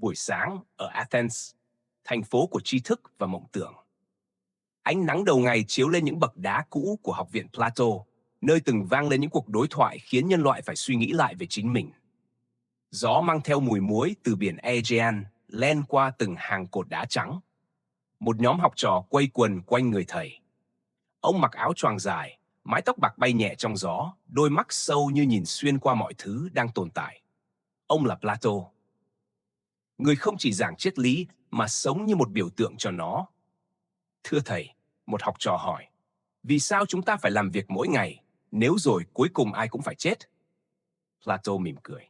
buổi sáng ở Athens, thành phố của tri thức và mộng tưởng. Ánh nắng đầu ngày chiếu lên những bậc đá cũ của học viện Plato, nơi từng vang lên những cuộc đối thoại khiến nhân loại phải suy nghĩ lại về chính mình. Gió mang theo mùi muối từ biển Aegean len qua từng hàng cột đá trắng. Một nhóm học trò quây quần quanh người thầy. Ông mặc áo choàng dài, mái tóc bạc bay nhẹ trong gió, đôi mắt sâu như nhìn xuyên qua mọi thứ đang tồn tại. Ông là Plato. Người không chỉ giảng triết lý mà sống như một biểu tượng cho nó. Thưa thầy, một học trò hỏi, vì sao chúng ta phải làm việc mỗi ngày, nếu rồi cuối cùng ai cũng phải chết? Plato mỉm cười.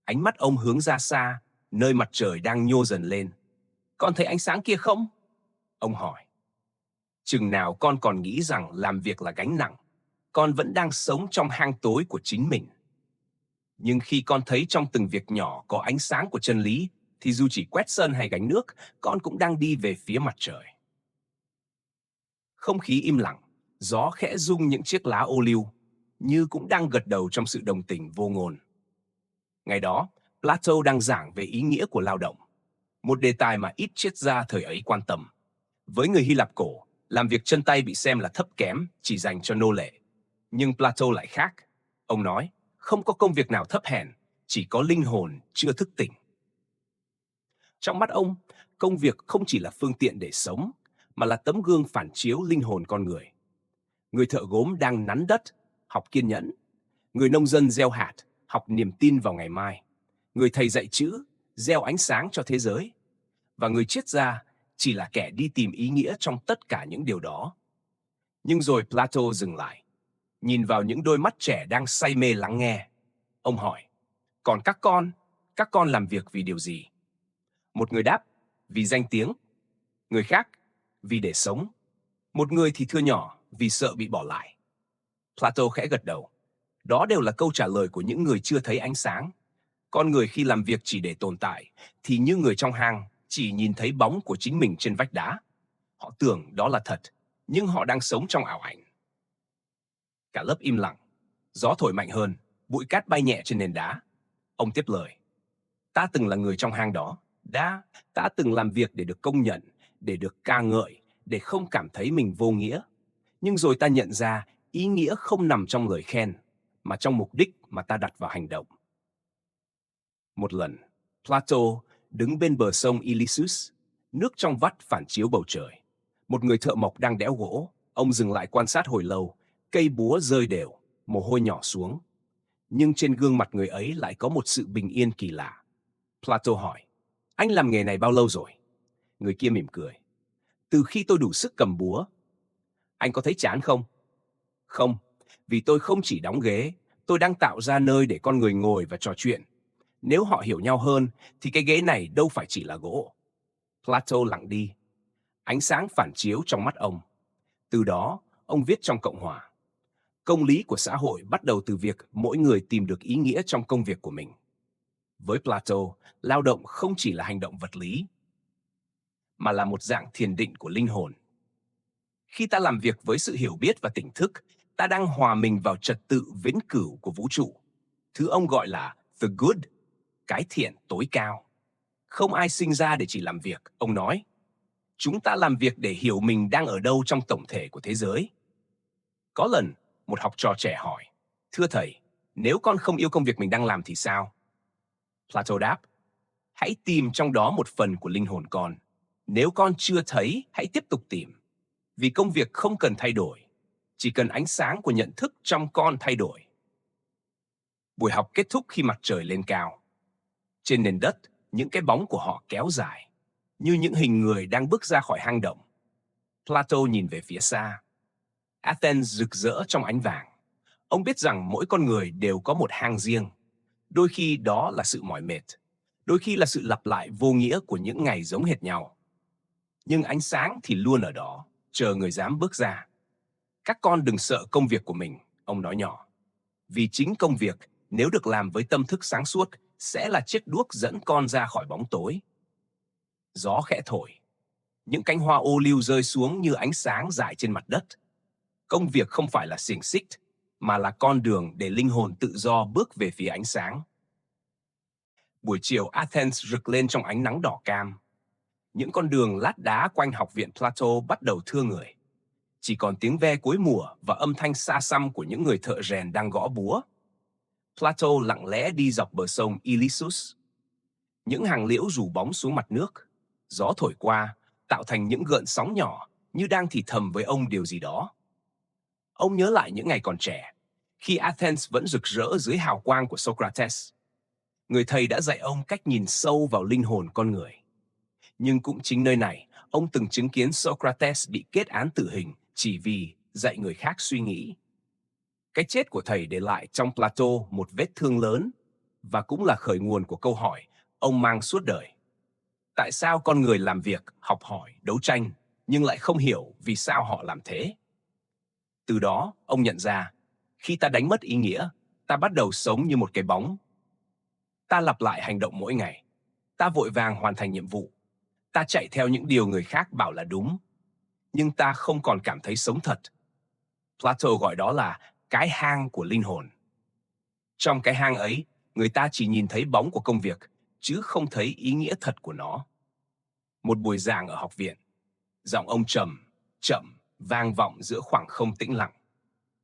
Ánh mắt ông hướng ra xa, nơi mặt trời đang nhô dần lên. Con thấy ánh sáng kia không? Ông hỏi. Chừng nào con còn nghĩ rằng làm việc là gánh nặng, con vẫn đang sống trong hang tối của chính mình. Nhưng khi con thấy trong từng việc nhỏ có ánh sáng của chân lý, thì dù chỉ quét sân hay gánh nước, con cũng đang đi về phía mặt trời. Không khí im lặng, gió khẽ rung những chiếc lá ô liu, như cũng đang gật đầu trong sự đồng tình vô ngôn. Ngày đó, Plato đang giảng về ý nghĩa của lao động, một đề tài mà ít triết gia thời ấy quan tâm. Với người Hy Lạp cổ, làm việc chân tay bị xem là thấp kém, chỉ dành cho nô lệ. Nhưng Plato lại khác. Ông nói, không có công việc nào thấp hèn, chỉ có linh hồn chưa thức tỉnh. Trong mắt ông, công việc không chỉ là phương tiện để sống, mà là tấm gương phản chiếu linh hồn con người. Người thợ gốm đang nắn đất, học kiên nhẫn. Người nông dân gieo hạt, học niềm tin vào ngày mai. Người thầy dạy chữ, gieo ánh sáng cho thế giới. Và người triết gia chỉ là kẻ đi tìm ý nghĩa trong tất cả những điều đó. Nhưng rồi Plato dừng lại, nhìn vào những đôi mắt trẻ đang say mê lắng nghe. Ông hỏi, còn các con làm việc vì điều gì? Một người đáp, vì danh tiếng. Người khác, vì để sống. Một người thì thưa nhỏ, vì sợ bị bỏ lại. Plato khẽ gật đầu. Đó đều là câu trả lời của những người chưa thấy ánh sáng. Con người khi làm việc chỉ để tồn tại, thì như người trong hang chỉ nhìn thấy bóng của chính mình trên vách đá. Họ tưởng đó là thật, nhưng họ đang sống trong ảo ảnh. Cả lớp im lặng. Gió thổi mạnh hơn, bụi cát bay nhẹ trên nền đá. Ông tiếp lời. Ta từng là người trong hang đó. Ta từng làm việc để được công nhận, để được ca ngợi, để không cảm thấy mình vô nghĩa. Nhưng rồi ta nhận ra ý nghĩa không nằm trong lời khen, mà trong mục đích mà ta đặt vào hành động. Một lần, Plato đứng bên bờ sông Ilissus, nước trong vắt phản chiếu bầu trời. Một người thợ mộc đang đẽo gỗ, ông dừng lại quan sát hồi lâu, cây búa rơi đều, mồ hôi nhỏ xuống. Nhưng trên gương mặt người ấy lại có một sự bình yên kỳ lạ. Plato hỏi, anh làm nghề này bao lâu rồi? Người kia mỉm cười. Từ khi tôi đủ sức cầm búa. Anh có thấy chán không? Không, vì tôi không chỉ đóng ghế, tôi đang tạo ra nơi để con người ngồi và trò chuyện. Nếu họ hiểu nhau hơn, thì cái ghế này đâu phải chỉ là gỗ. Plato lặng đi. Ánh sáng phản chiếu trong mắt ông. Từ đó, ông viết trong Cộng hòa. Công lý của xã hội bắt đầu từ việc mỗi người tìm được ý nghĩa trong công việc của mình. Với Plato, lao động không chỉ là hành động vật lý, mà là một dạng thiền định của linh hồn. Khi ta làm việc với sự hiểu biết và tỉnh thức, ta đang hòa mình vào trật tự vĩnh cửu của vũ trụ. Thứ ông gọi là the good, cái thiện tối cao. Không ai sinh ra để chỉ làm việc, ông nói. Chúng ta làm việc để hiểu mình đang ở đâu trong tổng thể của thế giới. Có lần, một học trò trẻ hỏi, thưa thầy, nếu con không yêu công việc mình đang làm thì sao? Plato đáp, hãy tìm trong đó một phần của linh hồn con. Nếu con chưa thấy, hãy tiếp tục tìm. Vì công việc không cần thay đổi, chỉ cần ánh sáng của nhận thức trong con thay đổi. Buổi học kết thúc khi mặt trời lên cao. Trên nền đất, những cái bóng của họ kéo dài, như những hình người đang bước ra khỏi hang động. Plato nhìn về phía xa. Athens rực rỡ trong ánh vàng. Ông biết rằng mỗi con người đều có một hang riêng. Đôi khi đó là sự mỏi mệt, đôi khi là sự lặp lại vô nghĩa của những ngày giống hệt nhau. Nhưng ánh sáng thì luôn ở đó, chờ người dám bước ra. Các con đừng sợ công việc của mình, ông nói nhỏ. Vì chính công việc, nếu được làm với tâm thức sáng suốt, sẽ là chiếc đuốc dẫn con ra khỏi bóng tối. Gió khẽ thổi. Những cánh hoa ô liu rơi xuống như ánh sáng rải trên mặt đất. Công việc không phải là xiềng xích, mà là con đường để linh hồn tự do bước về phía ánh sáng. Buổi chiều Athens rực lên trong ánh nắng đỏ cam. Những con đường lát đá quanh học viện Plato bắt đầu thưa người. Chỉ còn tiếng ve cuối mùa và âm thanh xa xăm của những người thợ rèn đang gõ búa. Plato lặng lẽ đi dọc bờ sông Ilissus. Những hàng liễu rủ bóng xuống mặt nước. Gió thổi qua, tạo thành những gợn sóng nhỏ như đang thì thầm với ông điều gì đó. Ông nhớ lại những ngày còn trẻ, khi Athens vẫn rực rỡ dưới hào quang của Socrates. Người thầy đã dạy ông cách nhìn sâu vào linh hồn con người. Nhưng cũng chính nơi này, ông từng chứng kiến Socrates bị kết án tử hình chỉ vì dạy người khác suy nghĩ. Cái chết của thầy để lại trong Plato một vết thương lớn và cũng là khởi nguồn của câu hỏi ông mang suốt đời. Tại sao con người làm việc, học hỏi, đấu tranh nhưng lại không hiểu vì sao họ làm thế? Từ đó, ông nhận ra, khi ta đánh mất ý nghĩa, ta bắt đầu sống như một cái bóng. Ta lặp lại hành động mỗi ngày. Ta vội vàng hoàn thành nhiệm vụ. Ta chạy theo những điều người khác bảo là đúng. Nhưng ta không còn cảm thấy sống thật. Plato gọi đó là cái hang của linh hồn. Trong cái hang ấy, người ta chỉ nhìn thấy bóng của công việc, chứ không thấy ý nghĩa thật của nó. Một buổi giảng ở học viện, giọng ông trầm, chậm, vang vọng giữa khoảng không tĩnh lặng.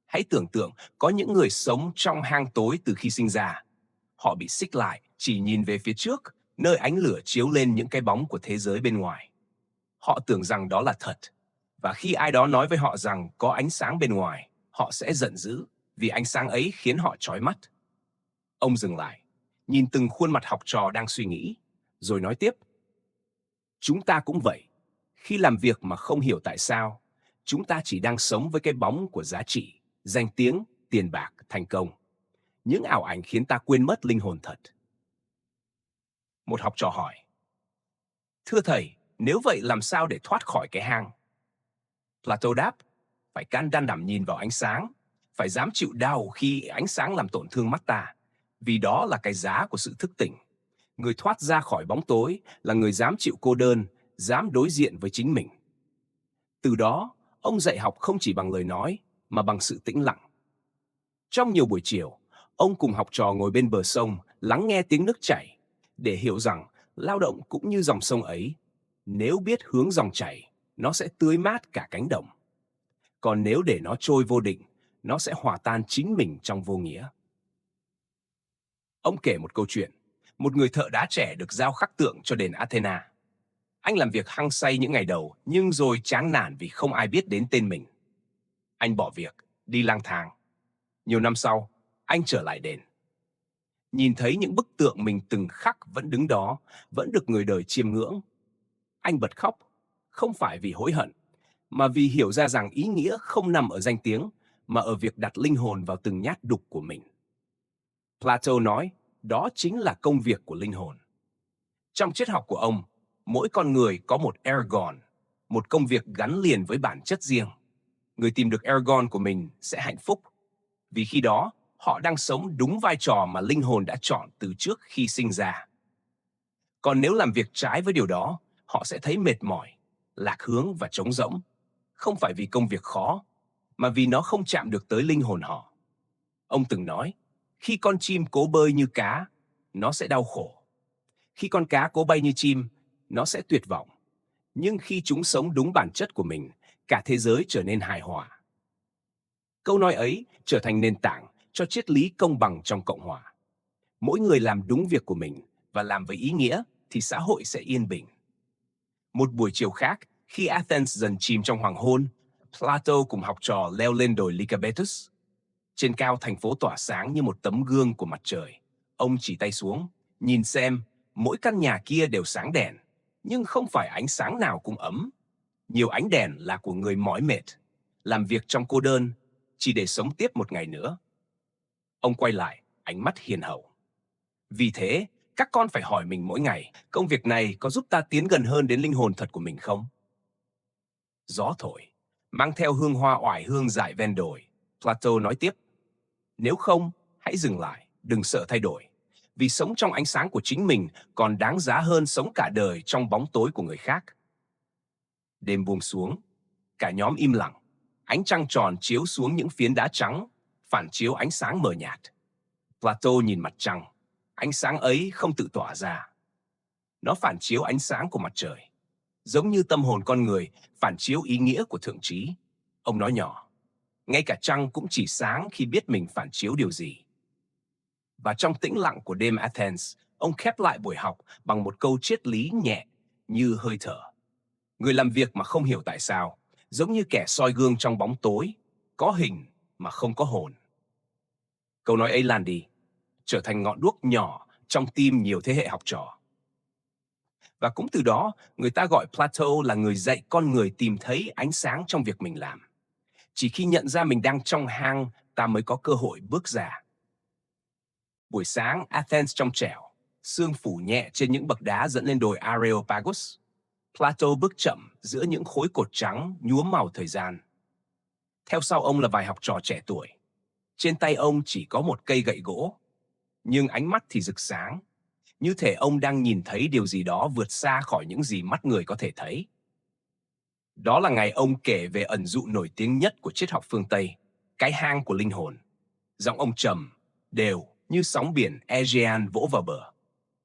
Hãy tưởng tượng có những người sống trong hang tối từ khi sinh ra. Họ bị xích lại, chỉ nhìn về phía trước, nơi ánh lửa chiếu lên những cái bóng của thế giới bên ngoài. Họ tưởng rằng đó là thật. Và khi ai đó nói với họ rằng có ánh sáng bên ngoài, họ sẽ giận dữ vì ánh sáng ấy khiến họ chói mắt. Ông dừng lại, nhìn từng khuôn mặt học trò đang suy nghĩ, rồi nói tiếp. Chúng ta cũng vậy. Khi làm việc mà không hiểu tại sao, chúng ta chỉ đang sống với cái bóng của giá trị, danh tiếng, tiền bạc, thành công. Những ảo ảnh khiến ta quên mất linh hồn thật. Một học trò hỏi. Thưa thầy, nếu vậy làm sao để thoát khỏi cái hang? Plato đáp, phải can đảm nhìn vào ánh sáng, phải dám chịu đau khi ánh sáng làm tổn thương mắt ta, vì đó là cái giá của sự thức tỉnh. Người thoát ra khỏi bóng tối là người dám chịu cô đơn, dám đối diện với chính mình. Từ đó, ông dạy học không chỉ bằng lời nói, mà bằng sự tĩnh lặng. Trong nhiều buổi chiều, ông cùng học trò ngồi bên bờ sông, lắng nghe tiếng nước chảy, để hiểu rằng lao động cũng như dòng sông ấy. Nếu biết hướng dòng chảy, nó sẽ tưới mát cả cánh đồng. Còn nếu để nó trôi vô định, nó sẽ hòa tan chính mình trong vô nghĩa. Ông kể một câu chuyện. Một người thợ đá trẻ được giao khắc tượng cho đền Athena. Anh làm việc hăng say những ngày đầu, nhưng rồi chán nản vì không ai biết đến tên mình. Anh bỏ việc, đi lang thang. Nhiều năm sau, anh trở lại đền. Nhìn thấy những bức tượng mình từng khắc vẫn đứng đó, vẫn được người đời chiêm ngưỡng. Anh bật khóc, không phải vì hối hận, mà vì hiểu ra rằng ý nghĩa không nằm ở danh tiếng, mà ở việc đặt linh hồn vào từng nhát đục của mình. Plato nói, đó chính là công việc của linh hồn. Trong triết học của ông, mỗi con người có một ergon, một công việc gắn liền với bản chất riêng. Người tìm được ergon của mình sẽ hạnh phúc, vì khi đó họ đang sống đúng vai trò mà linh hồn đã chọn từ trước khi sinh ra. Còn nếu làm việc trái với điều đó, họ sẽ thấy mệt mỏi, lạc hướng và trống rỗng, không phải vì công việc khó, mà vì nó không chạm được tới linh hồn họ. Ông từng nói, khi con chim cố bơi như cá, nó sẽ đau khổ. Khi con cá cố bay như chim, nó sẽ tuyệt vọng. Nhưng khi chúng sống đúng bản chất của mình, cả thế giới trở nên hài hòa. Câu nói ấy trở thành nền tảng cho triết lý công bằng trong Cộng hòa. Mỗi người làm đúng việc của mình và làm với ý nghĩa thì xã hội sẽ yên bình. Một buổi chiều khác, khi Athens dần chìm trong hoàng hôn, Plato cùng học trò leo lên đồi Lycabettus. Trên cao thành phố tỏa sáng như một tấm gương của mặt trời. Ông chỉ tay xuống, nhìn xem, mỗi căn nhà kia đều sáng đèn, nhưng không phải ánh sáng nào cũng ấm. Nhiều ánh đèn là của người mỏi mệt, làm việc trong cô đơn, chỉ để sống tiếp một ngày nữa. Ông quay lại, ánh mắt hiền hậu. Vì thế, các con phải hỏi mình mỗi ngày, công việc này có giúp ta tiến gần hơn đến linh hồn thật của mình không? Gió thổi, mang theo hương hoa oải hương dại ven đồi. Plato nói tiếp, nếu không, hãy dừng lại, đừng sợ thay đổi. Vì sống trong ánh sáng của chính mình còn đáng giá hơn sống cả đời trong bóng tối của người khác. Đêm buông xuống, cả nhóm im lặng. Ánh trăng tròn chiếu xuống những phiến đá trắng, phản chiếu ánh sáng mờ nhạt. Plato nhìn mặt trăng. Ánh sáng ấy không tự tỏa ra. Nó phản chiếu ánh sáng của mặt trời, giống như tâm hồn con người phản chiếu ý nghĩa của thượng trí. Ông nói nhỏ, ngay cả trăng cũng chỉ sáng khi biết mình phản chiếu điều gì. Và trong tĩnh lặng của đêm Athens, ông khép lại buổi học bằng một câu triết lý nhẹ như hơi thở. Người làm việc mà không hiểu tại sao, giống như kẻ soi gương trong bóng tối, có hình mà không có hồn. Câu nói ấy lan đi, trở thành ngọn đuốc nhỏ trong tim nhiều thế hệ học trò. Và cũng từ đó, người ta gọi Plato là người dạy con người tìm thấy ánh sáng trong việc mình làm. Chỉ khi nhận ra mình đang trong hang, ta mới có cơ hội bước ra. Buổi sáng, Athens trong trẻo, sương phủ nhẹ trên những bậc đá dẫn lên đồi Areopagus. Plato bước chậm giữa những khối cột trắng nhuốm màu thời gian. Theo sau ông là vài học trò trẻ tuổi. Trên tay ông chỉ có một cây gậy gỗ, nhưng ánh mắt thì rực sáng, như thể ông đang nhìn thấy điều gì đó vượt xa khỏi những gì mắt người có thể thấy. Đó là ngày ông kể về ẩn dụ nổi tiếng nhất của triết học phương Tây, cái hang của linh hồn. Giọng ông trầm, đều như sóng biển Aegean vỗ vào bờ.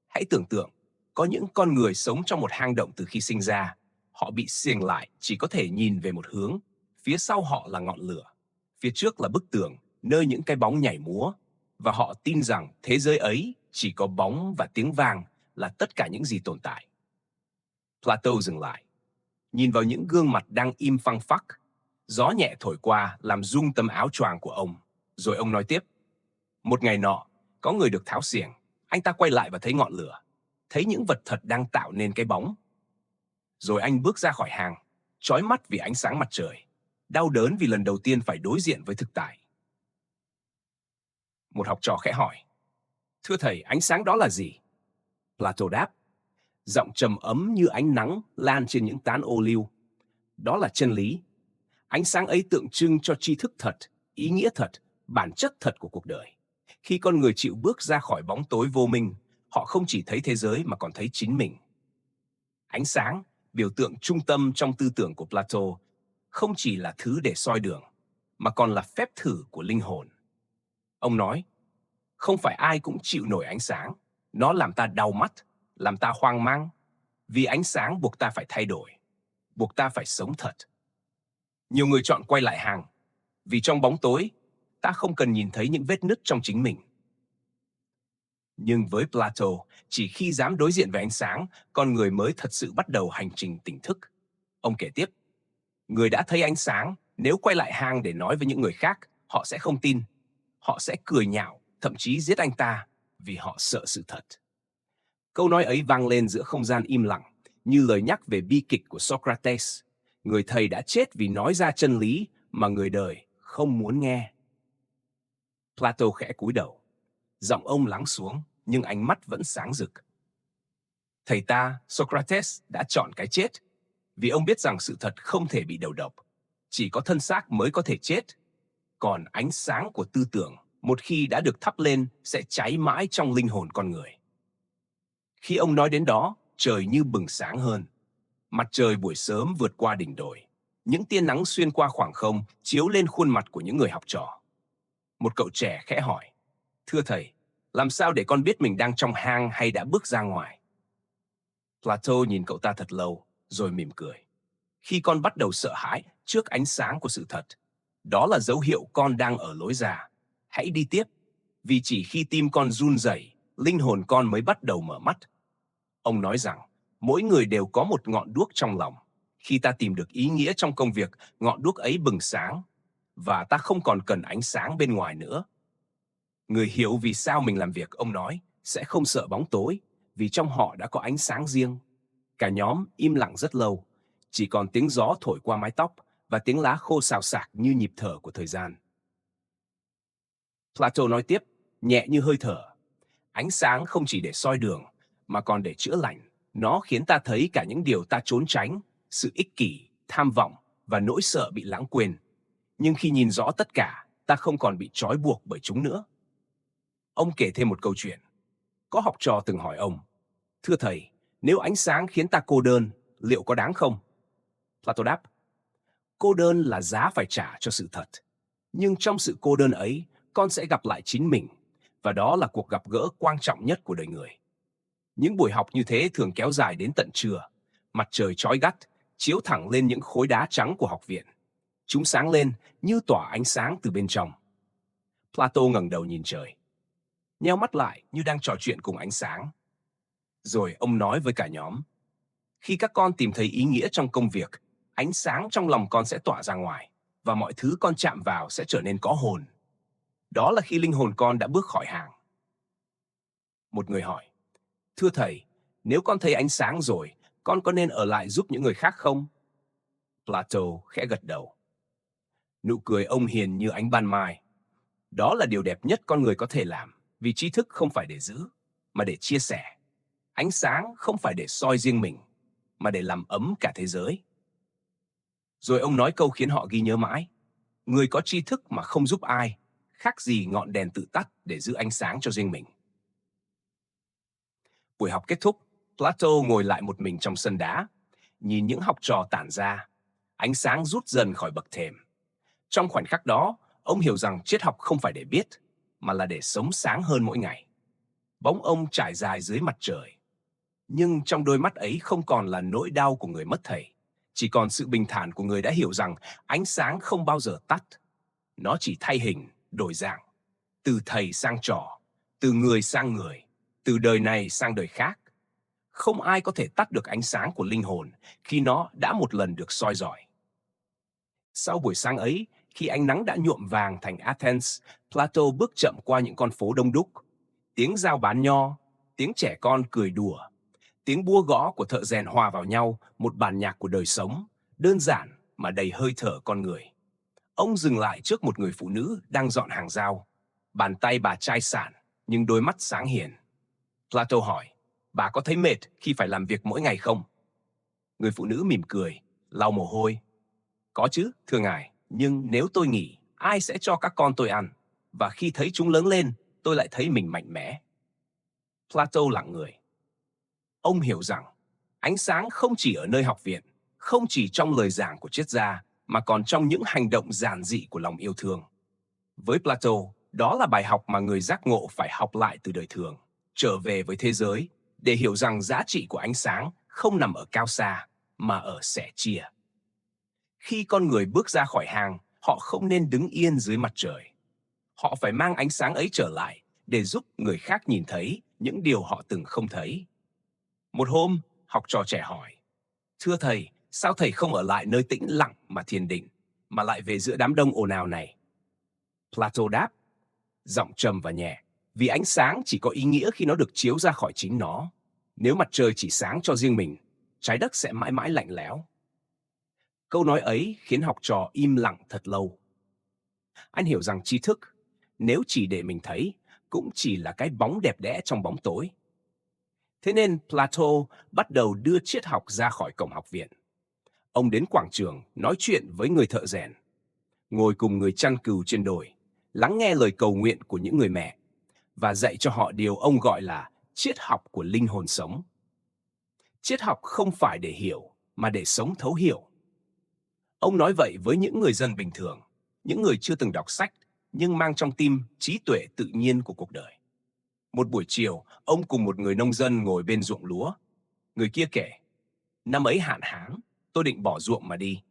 Hãy tưởng tượng, có những con người sống trong một hang động từ khi sinh ra. Họ bị xiềng lại, chỉ có thể nhìn về một hướng. Phía sau họ là ngọn lửa. Phía trước là bức tường, nơi những cái bóng nhảy múa. Và họ tin rằng thế giới ấy chỉ có bóng và tiếng vang là tất cả những gì tồn tại. Plato dừng lại, nhìn vào những gương mặt đang im phăng phắc. Gió nhẹ thổi qua làm rung tấm áo choàng của ông. Rồi ông nói tiếp, một ngày nọ, có người được tháo xiềng. Anh ta quay lại và thấy ngọn lửa, thấy những vật thật đang tạo nên cái bóng. Rồi anh bước ra khỏi hang, chói mắt vì ánh sáng mặt trời, đau đớn vì lần đầu tiên phải đối diện với thực tại. Một học trò khẽ hỏi, thưa thầy, ánh sáng đó là gì? Plato đáp, giọng trầm ấm như ánh nắng lan trên những tán ô liu. Đó là chân lý. Ánh sáng ấy tượng trưng cho tri thức thật, ý nghĩa thật, bản chất thật của cuộc đời. Khi con người chịu bước ra khỏi bóng tối vô minh, họ không chỉ thấy thế giới mà còn thấy chính mình. Ánh sáng, biểu tượng trung tâm trong tư tưởng của Plato, không chỉ là thứ để soi đường, mà còn là phép thử của linh hồn. Ông nói, không phải ai cũng chịu nổi ánh sáng. Nó làm ta đau mắt, làm ta hoang mang. Vì ánh sáng buộc ta phải thay đổi, buộc ta phải sống thật. Nhiều người chọn quay lại hang, vì trong bóng tối, ta không cần nhìn thấy những vết nứt trong chính mình. Nhưng với Plato, chỉ khi dám đối diện với ánh sáng, con người mới thật sự bắt đầu hành trình tỉnh thức. Ông kể tiếp, người đã thấy ánh sáng, nếu quay lại hang để nói với những người khác, họ sẽ không tin. Họ sẽ cười nhạo, thậm chí giết anh ta, vì họ sợ sự thật. Câu nói ấy vang lên giữa không gian im lặng, như lời nhắc về bi kịch của Socrates. Người thầy đã chết vì nói ra chân lý mà người đời không muốn nghe. Plato khẽ cúi đầu. Giọng ông lắng xuống, nhưng ánh mắt vẫn sáng rực. Thầy ta, Socrates, đã chọn cái chết, vì ông biết rằng sự thật không thể bị đầu độc. Chỉ có thân xác mới có thể chết. Còn ánh sáng của tư tưởng, một khi đã được thắp lên, sẽ cháy mãi trong linh hồn con người. Khi ông nói đến đó, trời như bừng sáng hơn. Mặt trời buổi sớm vượt qua đỉnh đồi. Những tia nắng xuyên qua khoảng không, chiếu lên khuôn mặt của những người học trò. Một cậu trẻ khẽ hỏi, thưa thầy, làm sao để con biết mình đang trong hang hay đã bước ra ngoài? Plato nhìn cậu ta thật lâu, rồi mỉm cười. Khi con bắt đầu sợ hãi trước ánh sáng của sự thật, đó là dấu hiệu con đang ở lối ra. Hãy đi tiếp, vì chỉ khi tim con run rẩy, linh hồn con mới bắt đầu mở mắt. Ông nói rằng, mỗi người đều có một ngọn đuốc trong lòng. Khi ta tìm được ý nghĩa trong công việc, ngọn đuốc ấy bừng sáng, và ta không còn cần ánh sáng bên ngoài nữa. Người hiểu vì sao mình làm việc, ông nói, sẽ không sợ bóng tối, vì trong họ đã có ánh sáng riêng. Cả nhóm im lặng rất lâu, chỉ còn tiếng gió thổi qua mái tóc và tiếng lá khô xào xạc như nhịp thở của thời gian. Plato nói tiếp, nhẹ như hơi thở. Ánh sáng không chỉ để soi đường, mà còn để chữa lành. Nó khiến ta thấy cả những điều ta trốn tránh, sự ích kỷ, tham vọng và nỗi sợ bị lãng quên. Nhưng khi nhìn rõ tất cả, ta không còn bị trói buộc bởi chúng nữa. Ông kể thêm một câu chuyện. Có học trò từng hỏi ông, thưa thầy, nếu ánh sáng khiến ta cô đơn, liệu có đáng không? Plato đáp, cô đơn là giá phải trả cho sự thật. Nhưng trong sự cô đơn ấy, con sẽ gặp lại chính mình. và đó là cuộc gặp gỡ quan trọng nhất của đời người. Những buổi học như thế thường kéo dài đến tận trưa. Mặt trời chói gắt, chiếu thẳng lên những khối đá trắng của học viện. Chúng sáng lên như tỏa ánh sáng từ bên trong. Plato ngẩng đầu nhìn trời, nheo mắt lại như đang trò chuyện cùng ánh sáng. Rồi ông nói với cả nhóm, khi các con tìm thấy ý nghĩa trong công việc, ánh sáng trong lòng con sẽ tỏa ra ngoài, và mọi thứ con chạm vào sẽ trở nên có hồn. Đó là khi linh hồn con đã bước khỏi hàng. Một người hỏi, thưa thầy, nếu con thấy ánh sáng rồi, con có nên ở lại giúp những người khác không? Plato khẽ gật đầu. Nụ cười ông hiền như ánh ban mai. Đó là điều đẹp nhất con người có thể làm, vì tri thức không phải để giữ, mà để chia sẻ. Ánh sáng không phải để soi riêng mình, mà để làm ấm cả thế giới. Rồi ông nói câu khiến họ ghi nhớ mãi. Người có tri thức mà không giúp ai, khác gì ngọn đèn tự tắt để giữ ánh sáng cho riêng mình. Buổi học kết thúc, Plato ngồi lại một mình trong sân đá, nhìn những học trò tản ra. Ánh sáng rút dần khỏi bậc thềm. Trong khoảnh khắc đó, ông hiểu rằng triết học không phải để biết, mà là để sống sáng hơn mỗi ngày. Bóng ông trải dài dưới mặt trời. Nhưng trong đôi mắt ấy không còn là nỗi đau của người mất thầy, chỉ còn sự bình thản của người đã hiểu rằng ánh sáng không bao giờ tắt. Nó chỉ thay hình, đổi dạng, từ thầy sang trò, từ người sang người, từ đời này sang đời khác. Không ai có thể tắt được ánh sáng của linh hồn khi nó đã một lần được soi rọi. Sau buổi sáng ấy, khi ánh nắng đã nhuộm vàng thành Athens, Plato bước chậm qua những con phố đông đúc. Tiếng dao bán nho, tiếng trẻ con cười đùa, tiếng búa gõ của thợ rèn hòa vào nhau, một bản nhạc của đời sống, đơn giản mà đầy hơi thở con người. Ông dừng lại trước một người phụ nữ đang dọn hàng rau. Bàn tay bà chai sạn, nhưng đôi mắt sáng hiền. Plato hỏi, bà có thấy mệt khi phải làm việc mỗi ngày không? Người phụ nữ mỉm cười, lau mồ hôi. Có chứ, thưa ngài, nhưng nếu tôi nghỉ, ai sẽ cho các con tôi ăn? Và khi thấy chúng lớn lên, tôi lại thấy mình mạnh mẽ. Plato lặng người. Ông hiểu rằng, ánh sáng không chỉ ở nơi học viện, không chỉ trong lời giảng của triết gia, mà còn trong những hành động giản dị của lòng yêu thương. Với Plato, đó là bài học mà người giác ngộ phải học lại từ đời thường, trở về với thế giới, để hiểu rằng giá trị của ánh sáng không nằm ở cao xa, mà ở sẻ chia. Khi con người bước ra khỏi hang, họ không nên đứng yên dưới mặt trời. Họ phải mang ánh sáng ấy trở lại để giúp người khác nhìn thấy những điều họ từng không thấy. Một hôm, học trò trẻ hỏi, thưa thầy, sao thầy không ở lại nơi tĩnh lặng mà thiền định, mà lại về giữa đám đông ồn ào này? Plato đáp, giọng trầm và nhẹ, vì ánh sáng chỉ có ý nghĩa khi nó được chiếu ra khỏi chính nó. Nếu mặt trời chỉ sáng cho riêng mình, trái đất sẽ mãi mãi lạnh lẽo. Câu nói ấy khiến học trò im lặng thật lâu. Anh hiểu rằng tri thức, nếu chỉ để mình thấy, cũng chỉ là cái bóng đẹp đẽ trong bóng tối. Thế nên Plato bắt đầu đưa triết học ra khỏi cổng học viện. Ông đến quảng trường nói chuyện với người thợ rèn, ngồi cùng người chăn cừu trên đồi, lắng nghe lời cầu nguyện của những người mẹ và dạy cho họ điều ông gọi là triết học của linh hồn sống. Triết học không phải để hiểu, mà để sống thấu hiểu. Ông nói vậy với những người dân bình thường, những người chưa từng đọc sách, nhưng mang trong tim trí tuệ tự nhiên của cuộc đời. Một buổi chiều, ông cùng một người nông dân ngồi bên ruộng lúa. Người kia kể, năm ấy hạn hán, tôi định bỏ ruộng mà đi,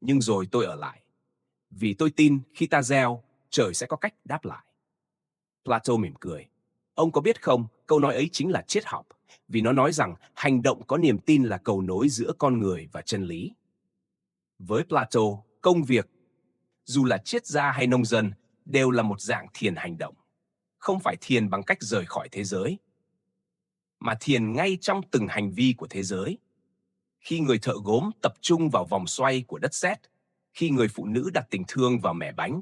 nhưng rồi tôi ở lại. Vì tôi tin khi ta gieo, trời sẽ có cách đáp lại. Plato mỉm cười. Ông có biết không, câu nói ấy chính là triết học, vì nó nói rằng hành động có niềm tin là cầu nối giữa con người và chân lý. Với Plato, công việc, dù là triết gia hay nông dân, đều là một dạng thiền hành động. Không phải thiền bằng cách rời khỏi thế giới, mà thiền ngay trong từng hành vi của thế giới. Khi người thợ gốm tập trung vào vòng xoay của đất sét, khi người phụ nữ đặt tình thương vào mẻ bánh,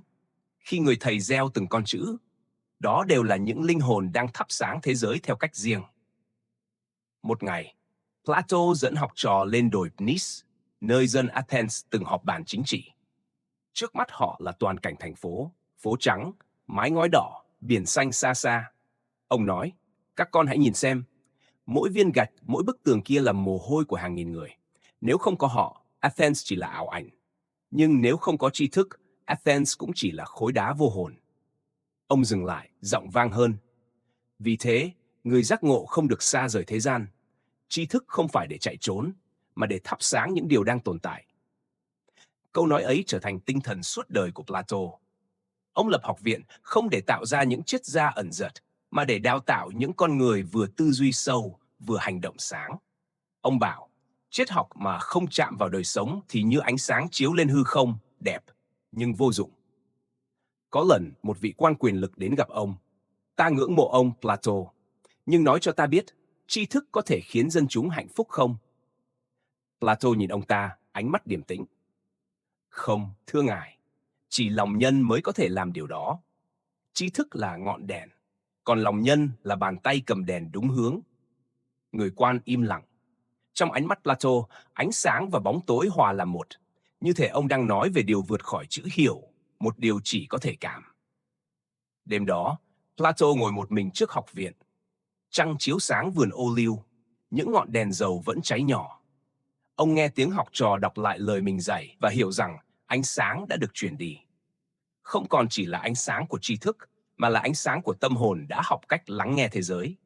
khi người thầy gieo từng con chữ, đó đều là những linh hồn đang thắp sáng thế giới theo cách riêng. Một ngày, Plato dẫn học trò lên đồi Pnis, nơi dân Athens từng họp bàn chính trị. Trước mắt họ là toàn cảnh thành phố, phố trắng, mái ngói đỏ, biển xanh xa xa. Ông nói, các con hãy nhìn xem, mỗi viên gạch, mỗi bức tường kia là mồ hôi của hàng nghìn người. Nếu không có họ, Athens chỉ là ảo ảnh. Nhưng nếu không có tri thức, Athens cũng chỉ là khối đá vô hồn. Ông dừng lại, giọng vang hơn. Vì thế, người giác ngộ không được xa rời thế gian. Tri thức không phải để chạy trốn, mà để thắp sáng những điều đang tồn tại. Câu nói ấy trở thành tinh thần suốt đời của Plato. Ông lập học viện không để tạo ra những triết gia ẩn dật, mà để đào tạo những con người vừa tư duy sâu, vừa hành động sáng. Ông bảo, triết học mà không chạm vào đời sống thì như ánh sáng chiếu lên hư không, đẹp, nhưng vô dụng. Có lần một vị quan quyền lực đến gặp ông. Ta ngưỡng mộ ông Plato, nhưng nói cho ta biết, tri thức có thể khiến dân chúng hạnh phúc không? Plato nhìn ông ta, ánh mắt điềm tĩnh. Không, thưa ngài, chỉ lòng nhân mới có thể làm điều đó. Tri thức là ngọn đèn, còn lòng nhân là bàn tay cầm đèn đúng hướng. Người quan im lặng. Trong ánh mắt Plato, ánh sáng và bóng tối hòa làm một, như thể ông đang nói về điều vượt khỏi chữ hiểu, một điều chỉ có thể cảm. Đêm đó, Plato ngồi một mình trước học viện. Trăng chiếu sáng vườn ô liu, những ngọn đèn dầu vẫn cháy nhỏ. Ông nghe tiếng học trò đọc lại lời mình dạy và hiểu rằng ánh sáng đã được truyền đi. Không còn chỉ là ánh sáng của tri thức, mà là ánh sáng của tâm hồn đã học cách lắng nghe thế giới.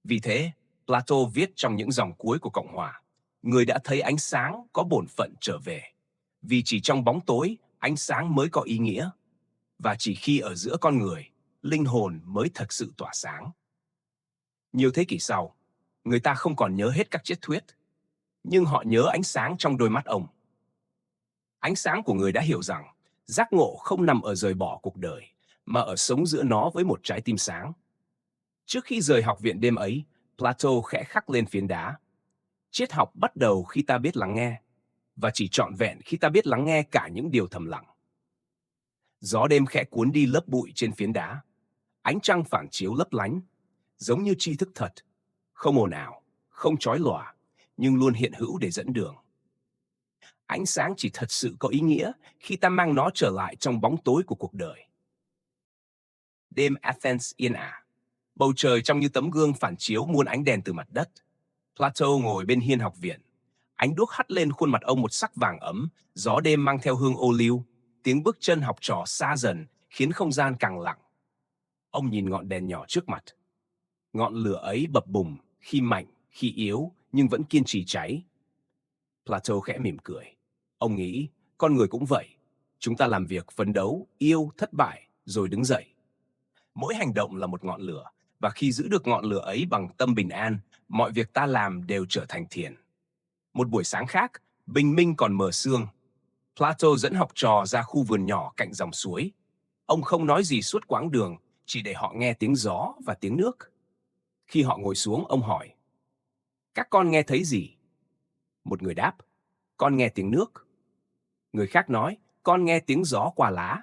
Vì thế, Plato viết trong những dòng cuối của Cộng hòa, người đã thấy ánh sáng có bổn phận trở về. Vì chỉ trong bóng tối, ánh sáng mới có ý nghĩa. Và chỉ khi ở giữa con người, linh hồn mới thật sự tỏa sáng. Nhiều thế kỷ sau, người ta không còn nhớ hết các triết thuyết, nhưng họ nhớ ánh sáng trong đôi mắt ông. Ánh sáng của người đã hiểu rằng, giác ngộ không nằm ở rời bỏ cuộc đời, mà ở sống giữa nó với một trái tim sáng. Trước khi rời học viện đêm ấy, Plato khẽ khắc lên phiến đá. Triết học bắt đầu khi ta biết lắng nghe, và chỉ trọn vẹn khi ta biết lắng nghe cả những điều thầm lặng. Gió đêm khẽ cuốn đi lớp bụi trên phiến đá. Ánh trăng phản chiếu lấp lánh, giống như tri thức thật, không ồn ào, không chói lòa, nhưng luôn hiện hữu để dẫn đường. Ánh sáng chỉ thật sự có ý nghĩa khi ta mang nó trở lại trong bóng tối của cuộc đời. Đêm Athens yên ả. Bầu trời trông như tấm gương phản chiếu muôn ánh đèn từ mặt đất. Plato ngồi bên hiên học viện. Ánh đuốc hắt lên khuôn mặt ông một sắc vàng ấm, gió đêm mang theo hương ô liu, tiếng bước chân học trò xa dần khiến không gian càng lặng. Ông nhìn ngọn đèn nhỏ trước mặt. Ngọn lửa ấy bập bùng, khi mạnh, khi yếu, nhưng vẫn kiên trì cháy. Plato khẽ mỉm cười. Ông nghĩ, con người cũng vậy. Chúng ta làm việc, phấn đấu, yêu, thất bại, rồi đứng dậy. Mỗi hành động là một ngọn lửa, và khi giữ được ngọn lửa ấy bằng tâm bình an, mọi việc ta làm đều trở thành thiền. Một buổi sáng khác, bình minh còn mờ sương. Plato dẫn học trò ra khu vườn nhỏ cạnh dòng suối. Ông không nói gì suốt quãng đường, chỉ để họ nghe tiếng gió và tiếng nước. Khi họ ngồi xuống, ông hỏi, các con nghe thấy gì? Một người đáp, con nghe tiếng nước. Người khác nói, con nghe tiếng gió qua lá.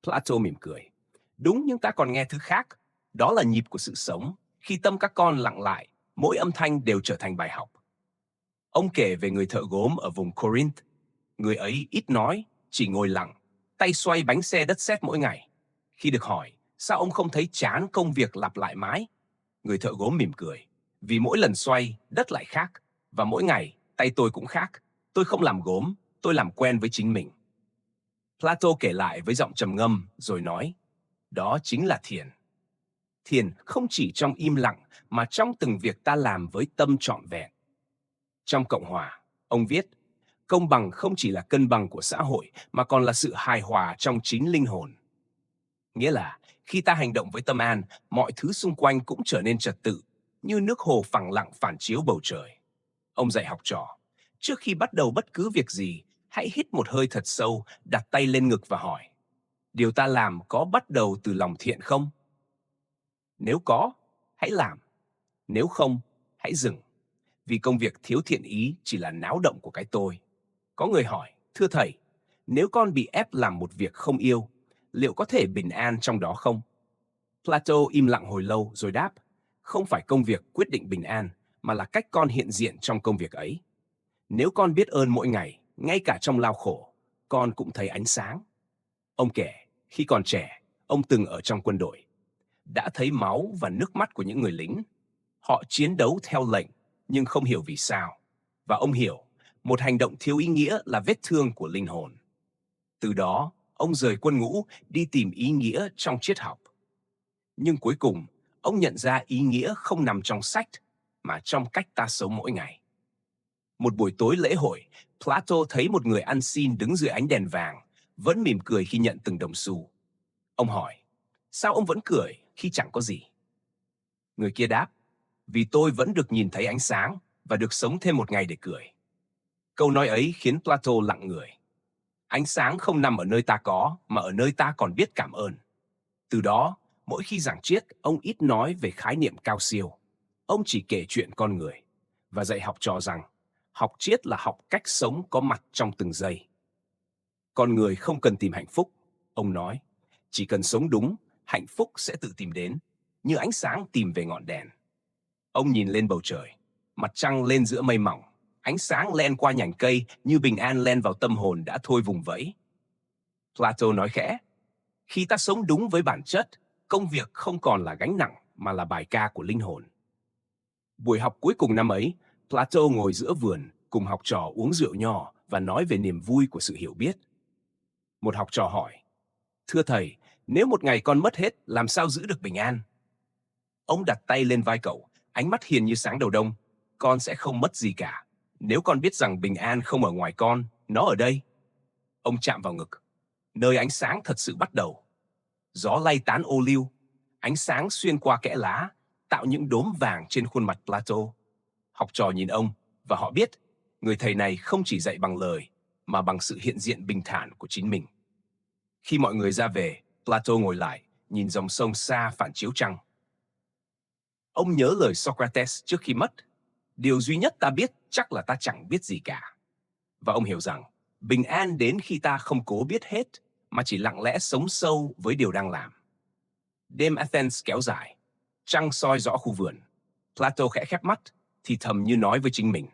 Plato mỉm cười. Đúng, nhưng ta còn nghe thứ khác. Đó là nhịp của sự sống. Khi tâm các con lặng lại, mỗi âm thanh đều trở thành bài học. Ông kể về người thợ gốm ở vùng Corinth. Người ấy ít nói, chỉ ngồi lặng, tay xoay bánh xe đất sét mỗi ngày. Khi được hỏi, sao ông không thấy chán công việc lặp lại mãi? Người thợ gốm mỉm cười. Vì mỗi lần xoay, đất lại khác. Và mỗi ngày, tay tôi cũng khác. Tôi không làm gốm, tôi làm quen với chính mình. Plato kể lại với giọng trầm ngâm, rồi nói, đó chính là thiền. Thiền không chỉ trong im lặng, mà trong từng việc ta làm với tâm trọn vẹn. Trong Cộng hòa, ông viết, công bằng không chỉ là cân bằng của xã hội, mà còn là sự hài hòa trong chính linh hồn. Nghĩa là, khi ta hành động với tâm an, mọi thứ xung quanh cũng trở nên trật tự, như nước hồ phẳng lặng phản chiếu bầu trời. Ông dạy học trò, trước khi bắt đầu bất cứ việc gì, hãy hít một hơi thật sâu, đặt tay lên ngực và hỏi, điều ta làm có bắt đầu từ lòng thiện không? Nếu có, hãy làm. Nếu không, hãy dừng. Vì công việc thiếu thiện ý chỉ là náo động của cái tôi. Có người hỏi, thưa thầy, nếu con bị ép làm một việc không yêu, liệu có thể bình an trong đó không? Plato im lặng hồi lâu rồi đáp, không phải công việc quyết định bình an, mà là cách con hiện diện trong công việc ấy. Nếu con biết ơn mỗi ngày, ngay cả trong lao khổ, con cũng thấy ánh sáng. Ông kể, khi còn trẻ, ông từng ở trong quân đội. Đã thấy máu và nước mắt của những người lính. Họ chiến đấu theo lệnh, nhưng không hiểu vì sao. Và ông hiểu, một hành động thiếu ý nghĩa là vết thương của linh hồn. Từ đó, ông rời quân ngũ đi tìm ý nghĩa trong triết học. Nhưng cuối cùng, Ông nhận ra ý nghĩa không nằm trong sách, mà trong cách ta sống mỗi ngày. Một buổi tối lễ hội, Plato thấy một người ăn xin đứng dưới ánh đèn vàng, vẫn mỉm cười khi nhận từng đồng xu. Ông hỏi, sao ông vẫn cười khi chẳng có gì? Người kia đáp, vì tôi vẫn được nhìn thấy ánh sáng và được sống thêm một ngày để cười. Câu nói ấy khiến Plato lặng người. Ánh sáng không nằm ở nơi ta có, mà ở nơi ta còn biết cảm ơn. Từ đó, mỗi khi giảng triết, ông ít nói về khái niệm cao siêu. Ông chỉ kể chuyện con người và dạy học trò rằng học triết là học cách sống có mặt trong từng giây. Con người không cần tìm hạnh phúc, ông nói. Chỉ cần sống đúng, hạnh phúc sẽ tự tìm đến, như ánh sáng tìm về ngọn đèn. Ông nhìn lên bầu trời, mặt trăng lên giữa mây mỏng, ánh sáng len qua nhành cây như bình an len vào tâm hồn đã thôi vùng vẫy. Plato nói khẽ, khi ta sống đúng với bản chất, công việc không còn là gánh nặng mà là bài ca của linh hồn. Buổi học cuối cùng năm ấy, Plato ngồi giữa vườn cùng học trò uống rượu nho và nói về niềm vui của sự hiểu biết. Một học trò hỏi, thưa thầy, nếu một ngày con mất hết, làm sao giữ được bình an? Ông đặt tay lên vai cậu, ánh mắt hiền như sáng đầu đông. Con sẽ không mất gì cả. Nếu con biết rằng bình an không ở ngoài con, nó ở đây. Ông chạm vào ngực, nơi ánh sáng thật sự bắt đầu. Gió lay tán ô liu, ánh sáng xuyên qua kẽ lá, tạo những đốm vàng trên khuôn mặt Plato. Học trò nhìn ông, và họ biết, người thầy này không chỉ dạy bằng lời, mà bằng sự hiện diện bình thản của chính mình. Khi mọi người ra về, Plato ngồi lại, nhìn dòng sông xa phản chiếu trăng. Ông nhớ lời Socrates trước khi mất. Điều duy nhất ta biết chắc là ta chẳng biết gì cả. Và ông hiểu rằng, bình an đến khi ta không cố biết hết, mà chỉ lặng lẽ sống sâu với điều đang làm. Đêm Athens kéo dài, trăng soi rõ khu vườn. Plato khẽ khép mắt, thì thầm như nói với chính mình.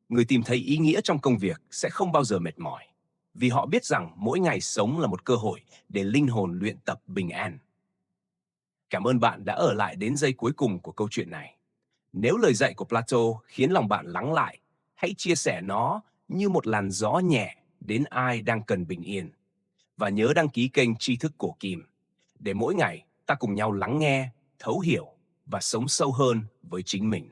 Người tìm thấy ý nghĩa trong công việc sẽ không bao giờ mệt mỏi, vì họ biết rằng mỗi ngày sống là một cơ hội để linh hồn luyện tập bình an. Cảm ơn bạn đã ở lại đến giây cuối cùng của câu chuyện này. Nếu lời dạy của Plato khiến lòng bạn lắng lại, hãy chia sẻ nó như một làn gió nhẹ đến ai đang cần bình yên. Và nhớ đăng ký kênh Tri Thức Cổ Kim, để mỗi ngày ta cùng nhau lắng nghe, thấu hiểu và sống sâu hơn với chính mình.